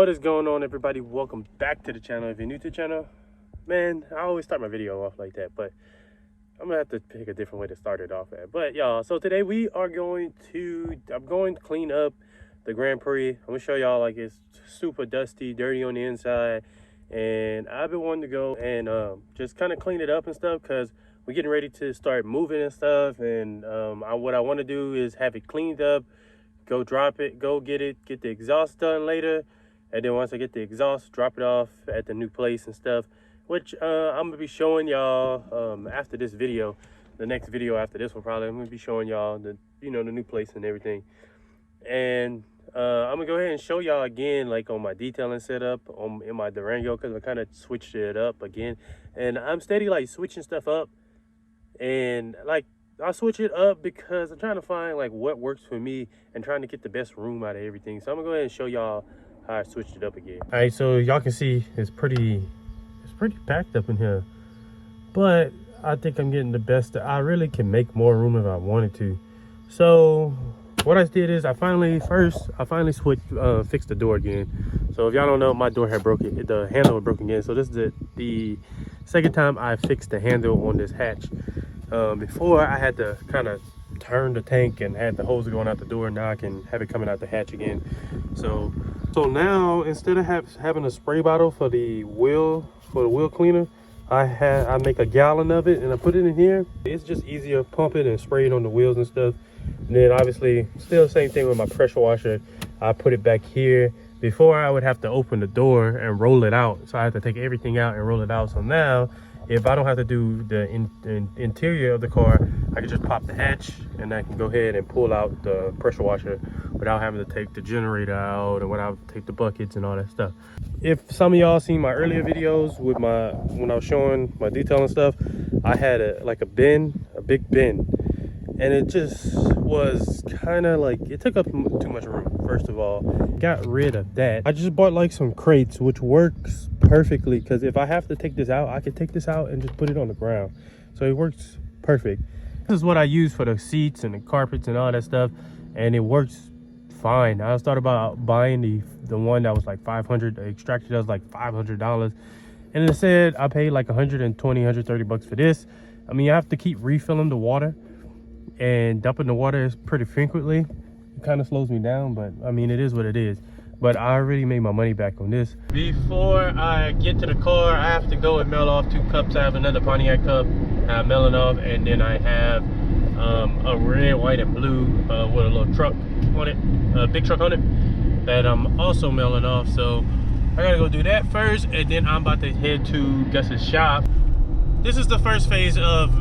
What is going on, everybody? Welcome back to the channel. If you're new to the channel, man, I always start my video off like that, but I'm gonna have to pick a different way to start it off at. But y'all, so today we are I'm going to clean up the Grand Prix. I'm gonna show y'all, like, it's super dusty, dirty on the inside, and I've been wanting to go and just kind of clean it up and stuff, because we're getting ready to start moving and stuff. And what I want to do is have it cleaned up, go drop it, go get the exhaust done later. And then once I get the exhaust, drop it off at the new place and stuff, which I'm gonna be showing y'all after this video. The next video after this one, probably I'm gonna be showing y'all the new place and everything. And I'm gonna go ahead and show y'all again, like, on my detailing setup in my Durango, because I kind of switched it up again. And I'm steady, like, switching stuff up, and like, I'll switch it up because I'm trying to find, like, what works for me and trying to get the best room out of everything. So I'm gonna go ahead and show y'all how I switched it up again. All right, so y'all can see it's pretty packed up in here, but I think I'm getting the best. I really can make more room if I wanted to. So what I did is I finally switched, fixed the door again. So if y'all don't know, my door had broken, the handle was broken again. So this is the second time I fixed the handle on this hatch. Before I had to kind of turn the tank and had the hose going out the door. Now I can have it coming out the hatch again. So now, instead of having a spray bottle for the wheel cleaner, I make a gallon of it and I put it in here. It's just easier, pump it and spray it on the wheels and stuff. And then obviously still the same thing with my pressure washer. I put it back here. Before, I would have to open the door and roll it out, so I have to take everything out and roll it out. So now, if I don't have to do the interior of the car, I can just pop the hatch and I can go ahead and pull out the pressure washer without having to take the generator out and without take the buckets and all that stuff. If some of y'all seen my earlier videos with when I was showing my detailing stuff, I had a big bin, and it just was kind of like, it took up too much room. First of all, got rid of that. I just bought, like, some crates, which works perfectly, because if I have to take this out, I can take this out and just put it on the ground. So it works perfect. This is what I use for the seats and the carpets and all that stuff, and it works fine. I was thought about buying the one that was like 500, the extractor that was like $500, and it said I paid like 120, 130 bucks for this. I mean, you have to keep refilling the water, and dumping the water is pretty frequently. It kind of slows me down, but I mean, it is what it is. But I already made my money back on this. Before I get to the car, I have to go and mail off 2 cups. I have another Pontiac cup I'm mailing off, and then I have a red, white, and blue with a little truck on it, a big truck on it, that I'm also mailing off. So I gotta go do that first, and then I'm about to head to Gus's shop. This is the first phase of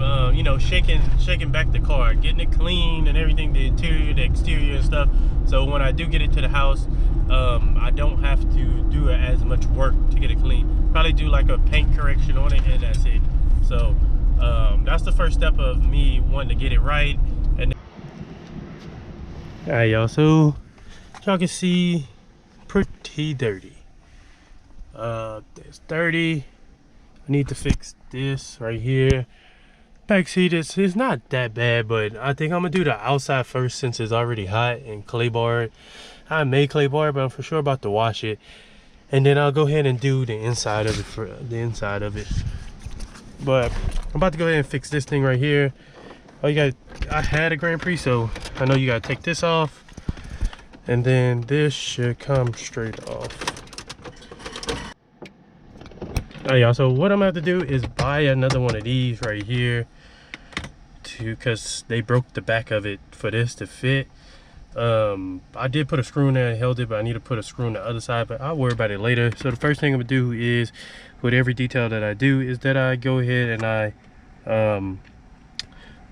shaking back the car, getting it clean and everything, the interior, the exterior and stuff. So when I do get it to the house, I don't have to do as much work to get it clean. Probably do like a paint correction on it, and that's it. So that's the first step of me wanting to get it right. And all right, y'all, so y'all can see pretty dirty. It's dirty. I need to fix this right here. Back seat, it's not that bad, but I think I'm gonna do the outside first, since it's already hot and clay barred. I made clay bar, but I'm for sure about to wash it, and then I'll go ahead and do the inside of it But I'm about to go ahead and fix this thing right here. I had a Grand Prix, so I know you gotta take this off, and then this should come straight off. All right, y'all, so what I'm gonna have to do is buy another one of these right here, because they broke the back of it for this to fit. I did put a screw in there and held it, but I need to put a screw on the other side, but I'll worry about it later. So the first thing I'm gonna do is, with every detail that I do, is that I go ahead and I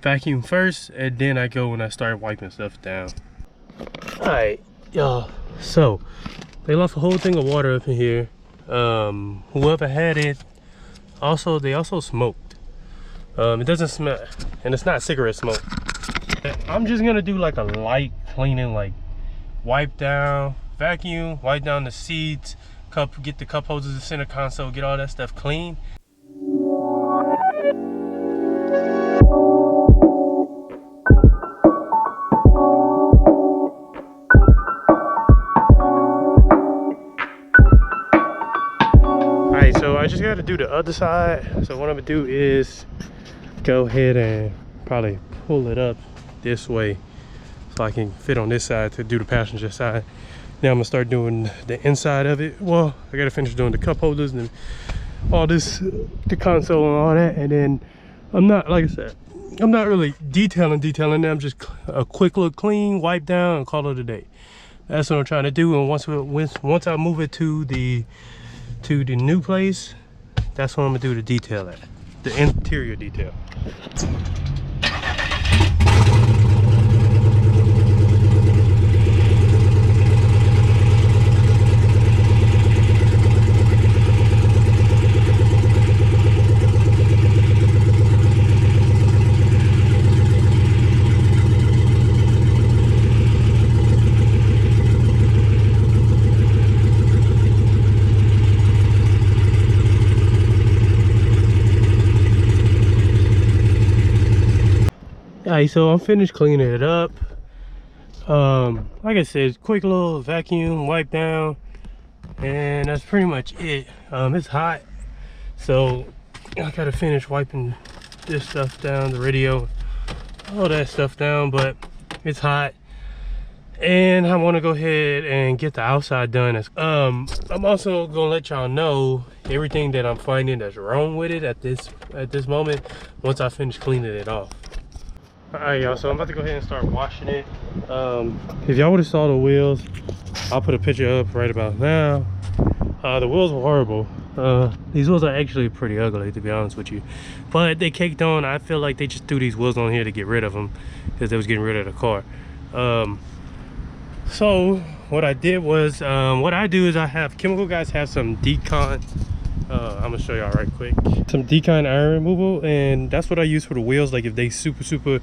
vacuum first, and then I go and I start wiping stuff down. All right, y'all, so they left a whole thing of water up in here. Whoever had it, they also smoked. It doesn't smell, and it's not cigarette smoke. I'm just gonna do like a light cleaning, like wipe down, vacuum, wipe down the seats, get the cup holders, the center console, get all that stuff clean. just got to do the other side. So what I'm gonna do is go ahead and probably pull it up this way so I can fit on this side to do the passenger side. Now I'm gonna start doing the inside of it. Well, I gotta finish doing the cup holders and all this, the console and all that, and then I'm not, like I said, I'm not really detailing them. Just a quick little clean, wipe down, and call it a day. That's what I'm trying to do. And once I move it to the new place, that's what I'm gonna do to detail it, the interior detail. Alright, so I'm finished cleaning it up. Like I said, quick little vacuum, wipe down, and that's pretty much it. It's hot, so I gotta finish wiping this stuff down, the radio, all that stuff down, but it's hot. And I want to go ahead and get the outside done. I'm also gonna let y'all know everything that I'm finding that's wrong with it at this moment once I finish cleaning it off. Alright, y'all, so I'm about to go ahead and start washing it. If y'all would have saw the wheels, I'll put a picture up right about now. The wheels were horrible. These wheels are actually pretty ugly, to be honest with you, but they caked on. I feel like they just threw these wheels on here to get rid of them because they was getting rid of the car. So what I did was, what I do is I have Chemical Guys have some decon. I'm gonna show y'all right quick, some decon iron removal, and that's what I use for the wheels. Like if they super,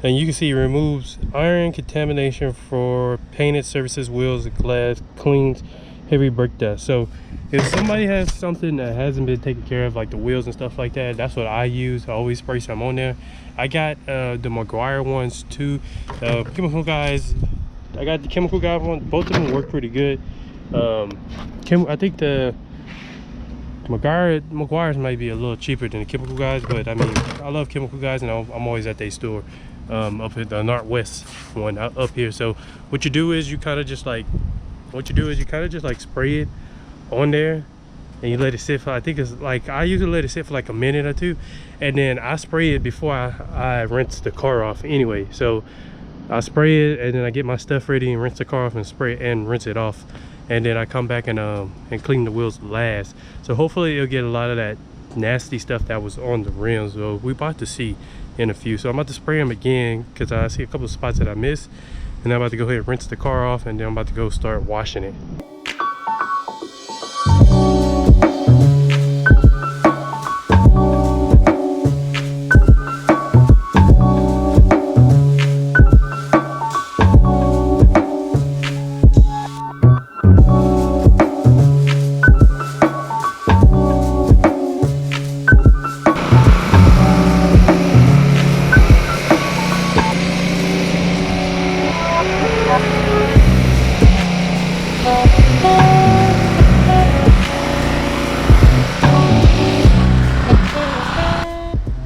and you can see it removes iron contamination for painted surfaces, wheels, and glass, cleans heavy brake dust. So if somebody has something that hasn't been taken care of, like the wheels and stuff like that, that's what I use. I always spray some on there. I got the McGuire ones too. Chemical Guys, I got the Chemical Guy one. Both of them work pretty good. I think the McGuire's might be a little cheaper than the Chemical Guys, but I mean, I love Chemical Guys, and I'm always at their store up at the Northwest one up here. So what you do is you kind of just like spray it on there, and you let it sit for, I think it's like, I usually let it sit for like a minute or two, and then I spray it before I rinse the car off anyway. So I spray it, and then I get my stuff ready and rinse the car off and spray it and rinse it off, and then I come back and clean the wheels last. So hopefully it'll get a lot of that nasty stuff that was on the rims. So we're about to see in a few. So I'm about to spray them again because I see a couple of spots that I missed, and I'm about to go ahead and rinse the car off, and then I'm about to go start washing it.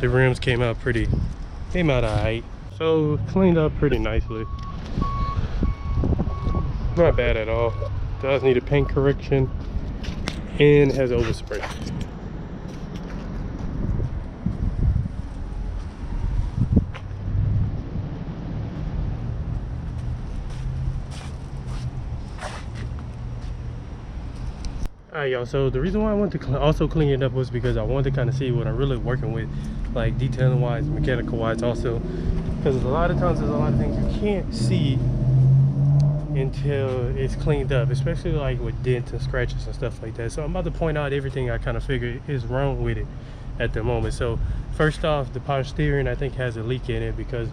The rims came out alright, so cleaned up pretty nicely. Not bad at all. Does need a paint correction and has overspray. Alright, y'all, so the reason why I wanted to also clean it up was because I wanted to kind of see what I'm really working with, like detailing wise, mechanical wise also, because a lot of times there's a lot of things you can't see until it's cleaned up, especially like with dents and scratches and stuff like that. So I'm about to point out everything I kind of figured is wrong with it at the moment. So first off, the power steering I think has a leak in it, because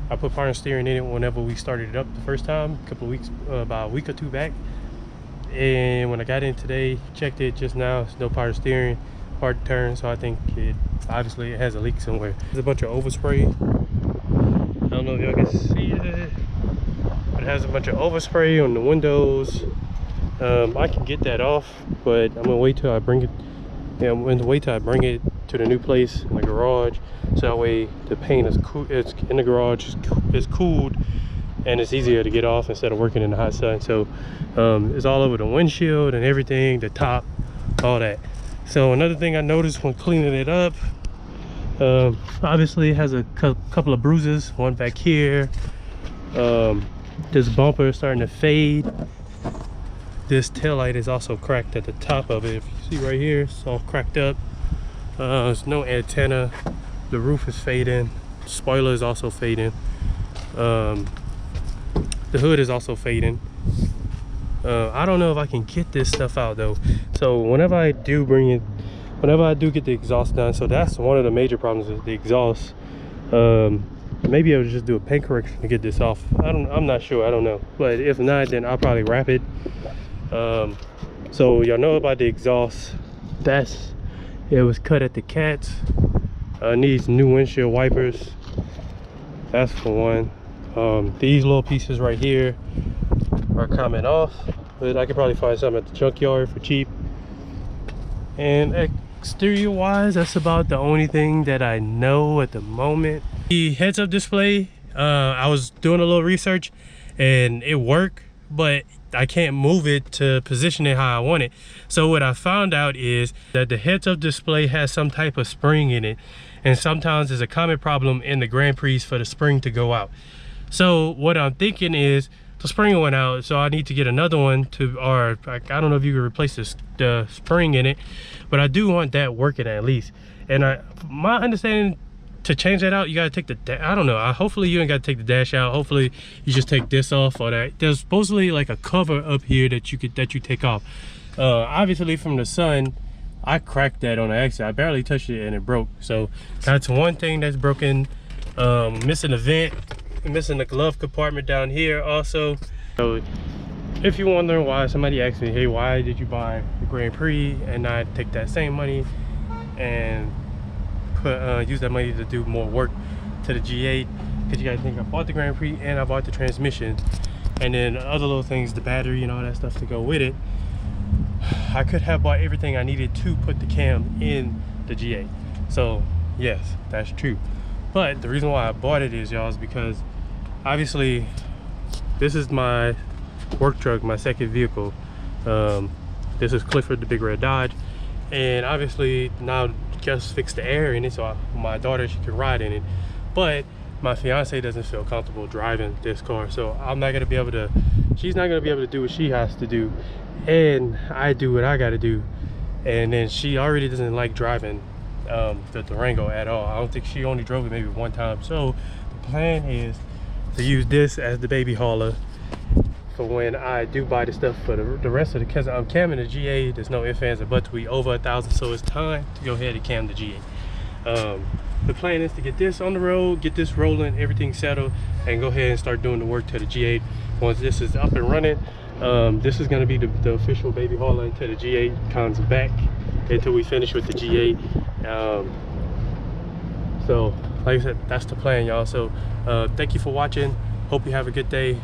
I put power steering in it whenever we started it up the first time, a couple of weeks, about a week or two back. And when I got in today, checked it just now, it's no power steering, hard to turn, so I think it obviously has a leak somewhere. There's a bunch of overspray. I don't know if y'all can see it, but it has a bunch of overspray on the windows. I can get that off, but I'm gonna wait till I bring it Yeah, I'm going to wait till I bring it to the new place in the garage, so that way the paint is cool. It's in the garage, it's cooled, and it's easier to get off instead of working in the hot sun. So it's all over the windshield and everything, the top, all that. So another thing I noticed when cleaning it up, obviously it has a couple of bruises, one back here. This bumper is starting to fade. This taillight is also cracked at the top of it. If you see right here, it's all cracked up. There's no antenna. The roof is fading. Spoiler is also fading. The hood is also fading. I don't know if I can get this stuff out though. So whenever I do get the exhaust done, so that's one of the major problems is the exhaust. Maybe I'll just do a paint correction to get this off. I'm not sure, I don't know. But if not, then I'll probably wrap it. So y'all know about the exhaust. It was cut at the cats. Needs new windshield wipers. That's for one. These little pieces right here are coming off, but I could probably find some at the junkyard for cheap. And exterior wise, that's about the only thing that I know at the moment. The heads-up display, I was doing a little research and it worked, but I can't move it to position it how I want it. So what I found out is that the heads-up display has some type of spring in it, and sometimes there's a common problem in the Grand Prix for the spring to go out. So what I'm thinking is the spring went out, so I need to get another one or I don't know if you can replace the spring in it, but I do want that working at least. And my understanding, to change that out, you gotta take the I don't know, hopefully you ain't gotta take the dash out. Hopefully you just take this off, or that there's supposedly like a cover up here that you take off. Obviously from the sun, I cracked that on the exit. I barely touched it and it broke. So that's one thing that's broken. Missing a vent, missing the glove compartment down here also. So if you're wondering why, somebody asked me, hey, why did you buy the Grand Prix and not take that same money and use that money to do more work to the G8? Because you gotta think, I bought the Grand Prix and I bought the transmission, and then other little things, the battery and all that stuff to go with it. I could have bought everything I needed to put the cam in the G8. So yes, that's true. But the reason why I bought it is, y'all, is because obviously this is my work truck, my second vehicle. This is Clifford, the big red Dodge, and obviously now just fixed the air in it, so my daughter, she can ride in it. But my fiance doesn't feel comfortable driving this car, so she's not gonna be able to do what she has to do, and I do what I gotta do. And then she already doesn't like driving the Durango at all. I don't think, she only drove it maybe one time. So the plan is to use this as the baby hauler for when I do buy the stuff for the rest of the, because I'm camming the G8. There's no ifs, ands, or buts. We over 1,000, so it's time to go ahead and cam the G8. The plan is to get this on the road, get this rolling, everything settled, and go ahead and start doing the work to the G8. Once this is up and running, this is going to be the official baby hauler until the G8 comes back, until we finish with the G8. So like I said, that's the plan, y'all. So thank you for watching. Hope you have a good day.